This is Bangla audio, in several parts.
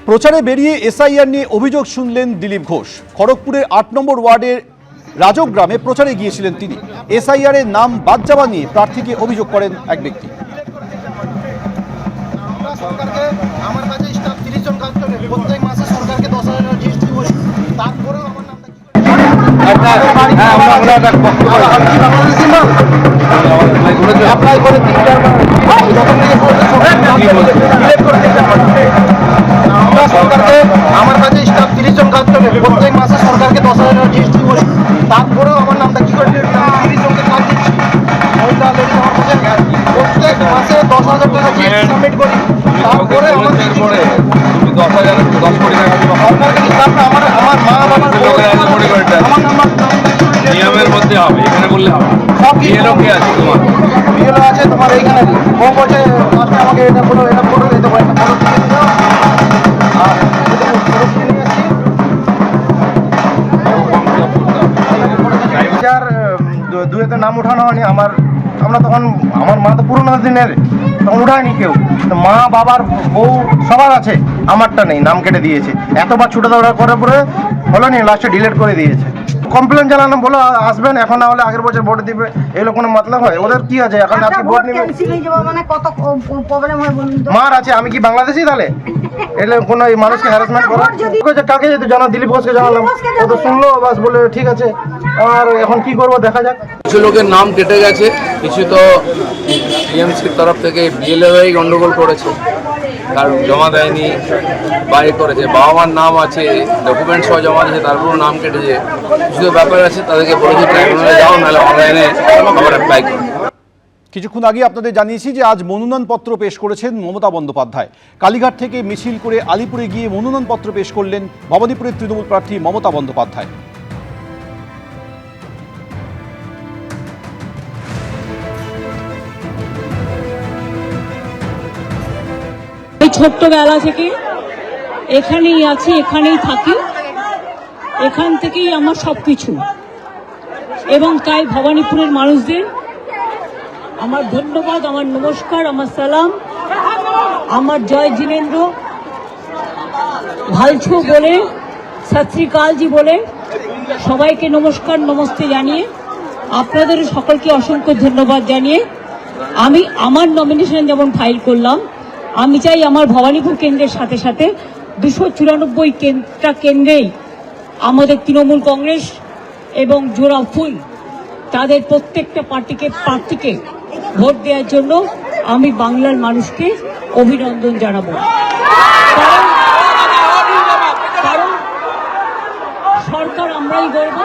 প্রচারে বেরিয়ে এসআইআর নিয়ে অভিযোগ শুনলেন দিলীপ ঘোষ। খড়গপুরের ৮ নম্বর ওয়ার্ডের রাজক গ্রামে প্রচারে গিয়েছিলেন তিনি। এসআইআর এর নাম বাদ যাওয়া নিয়ে প্রার্থীকে অভিযোগ করেন এক ব্যক্তি। আমার কাছে স্টাফ 30 জন কাজ করে, প্রত্যেক মাসে সরকারকে 10,000 জিএসটি করি, তারপরেও আমার নামটা অ্যাপ্লাই করে 3বার সরকারকে, আমার কাছে স্টাফ 30 জন কাজ করে, প্রত্যেক মাসে সরকারকে 10,000 জিএসটি করি, তারপরেও আমার নামটা কি করে 30 জনকে কাজ দিচ্ছি। মহিলা লেডিস আমার কাছে প্রত্যেক মাসে 10,000 টাকা জিএসটি সাবমিট করি, তারপরে আমার তুমি 10,000 10 কোটি টাকা দিবা। সরকারকে স্টাফ না, আমার মা বাবা আমার নাম্বার নিয়মের মধ্যে হবে, এখানে বললে হবে। সব কিছু বিএলও কে আছে তোমার? বিএলও আছে তোমার এইখানে। ও বলছে লাস্টে আমাকে এটা করো, এটা করো, এটা করো, একটা ফটো তুলে দিও। আর ফটো তুলে নিয়ে আসছি। 2002-তে নাম উঠানো হয়নি আমার। আমরা তখন, আমার মা তো পুরোনো দিনের, তখন উঠায়নি কেউ। তো মা বাবার বউ সবার আছে, আমারটা নেই, নাম কেটে দিয়েছে। এতবার ছুটে দৌড়া করার পরে হলো নি, লাস্টে ডিলিট করে দিয়েছে। কমপ্লেন জানালাম, বলো আসবেন, এখন না হলে আগের বছর ভোট দিবে। এগুলো কোনো মতলব হয়? ওদের কি আছে, এখন আপনি ভোট নেবেন? মানে কত প্রবলেম হয় বলুন তো। মার আছে, আমি কি বাংলাদেশি তাহলে? এলে কোনো এই মানুষকে হ্যারাসমেন্ট করা? কাকে যেতে জানা? দিলীপ ঘোষকে জানালাম, ও তো শুনলো, বাস বলে ঠিক আছে। আর এখন কি করবো দেখা যাক। কিছু লোকের নাম কেটে গেছে, কিছু তো টিএমসির তরফ থেকে বিএলও হয়ে গন্ডগোল করেছে, কারণ জমা দেয়নি, বাড়ি করেছে, বাবা মার নাম আছে, ডকুমেন্ট সহ জমা দিয়েছে, তারপরেও নাম কেটেছে। কিছু ব্যাপার আছে, তাদেরকে বলেছি ট্রাইব্যুনালে যাও, নাহলে অনলাইনে আবার অ্যাপ্লাই করো। কিছুক্ষণ আগে আপনাদের জানিয়েছি যে আজ মনোনয়নপত্র পেশ করেছেন মমতা বন্দ্যোপাধ্যায়। কালীঘাট থেকে মিছিল করে আলিপুরে গিয়ে মনোনয়নপত্র পেশ করলেন ভবানীপুরের তৃণমূল প্রার্থী মমতা বন্দ্যোপাধ্যায়। এই ছোট্টবেলা থেকে এখানেই আছি, এখানেই থাকি, এখান থেকেই আমার সব কিছু। এবং তাই ভবানীপুরের মানুষদের আমার ধন্যবাদ, আমার নমস্কার, আমার সালাম, আমার জয় জিনেন্দ্র ভালছু বলে, সত শ্রী আকালজি বলে সবাইকে নমস্কার নমস্তে জানিয়ে, আপনাদের সকলকে অসংখ্য ধন্যবাদ জানিয়ে আমি আমার নমিনেশন যেমন ফাইল করলাম, আমি চাই আমার ভবানীপুর কেন্দ্রের সাথে সাথে 294টা কেন্দ্রেই আমাদের তৃণমূল কংগ্রেস এবং জোড়া ফুল তাদের প্রত্যেকটা প্রার্থীকে ভোট দেওয়ার জন্য আমি বাংলার মানুষকে অভিনন্দন জানাবো। কারণ সরকার আমরাই গর্ব।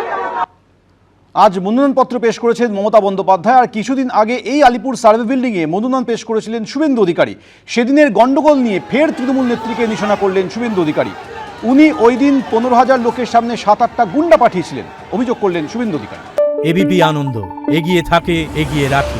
আজ মনোনয়নপত্র পেশ করেছেন মমতা বন্দ্যোপাধ্যায়। আর কিছুদিন আগে এই আলিপুর সার্ভে বিল্ডিংয়ে মনোনয়ন পেশ করেছিলেন শুভেন্দু অধিকারী। সেদিনের গন্ডগোল নিয়ে ফের তৃণমূল নেত্রীকে নিশানা করলেন শুভেন্দু অধিকারী। উনি ওই দিন 15,000 লোকের সামনে 7-8টা গুন্ডা পাঠিয়েছিলেন, অভিযোগ করলেন শুভেন্দু অধিকারী। এবিপি আনন্দ, এগিয়ে থাকে, এগিয়ে রাখে।